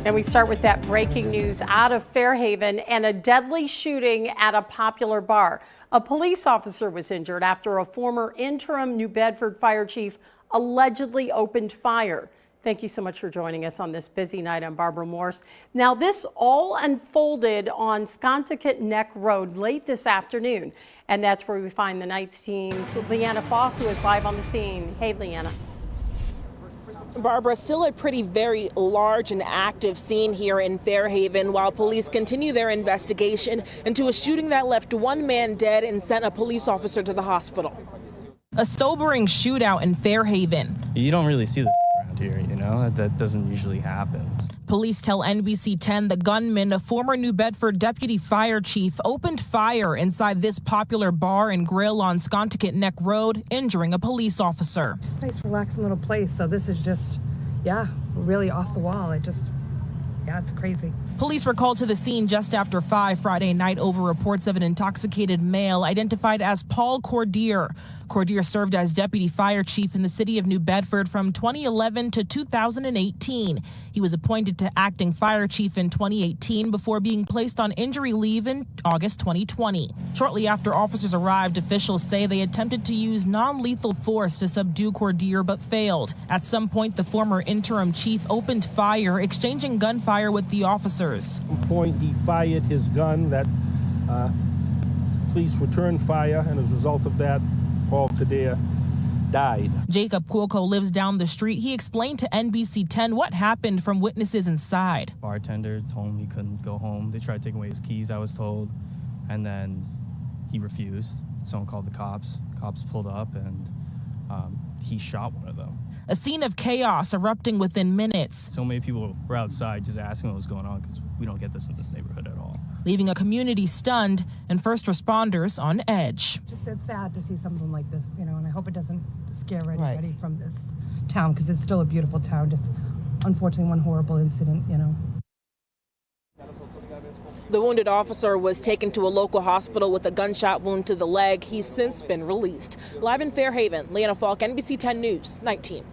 And we start with that breaking news out of Fairhaven and a deadly shooting at a popular bar. A police officer was injured after a former interim New Bedford fire chief allegedly opened fire. Thank you so much for joining us on this busy night. I'm Barbara Morse. Now, this all unfolded on Pawtucket Neck Road late this afternoon, and that's where we find the Knights team's Leanna Falk, who is live on the scene. Hey, Leanna. Barbara, still a very large and active scene here in Fairhaven while police continue their investigation into a shooting that left one man dead and sent a police officer to the hospital. A sobering shootout in Fairhaven. You don't really see that around here, you know, that doesn't usually happen. Police tell NBC 10 the gunman, a former New Bedford deputy fire chief, opened fire inside this popular bar and grill on Pawtucket Neck Road, injuring a police officer. Just a nice, relaxing little place. So this is just, really off the wall. It's crazy. Police were called to the scene just after 5 Friday night over reports of an intoxicated male identified as Paul Cordier. Cordier served as deputy fire chief in the city of New Bedford from 2011 to 2018. He was appointed to acting fire chief in 2018 before being placed on injury leave in August 2020. Shortly after officers arrived, officials say they attempted to use non-lethal force to subdue Cordier but failed. At some point, the former interim chief opened fire, exchanging gunfire with the officers. At some point, he fired his gun. That police returned fire, and as a result of that, Paul Cordier died. Jacob Cuoco lives down the street. He explained to NBC 10 what happened from witnesses inside. Bartender told him he couldn't go home. They tried taking away his keys, I was told, and then he refused. Someone called the cops. Cops pulled up, and he shot one of them. A scene of chaos erupting within minutes. So many people were outside just asking what was going on because we don't get this in this neighborhood at all. Leaving a community stunned and first responders on edge. It's sad to see something like this, and I hope it doesn't scare anybody from this town because it's still a beautiful town. Just unfortunately one horrible incident, The wounded officer was taken to a local hospital with a gunshot wound to the leg. He's since been released. Live in Fairhaven, Leanna Falk, NBC 10 News, 19.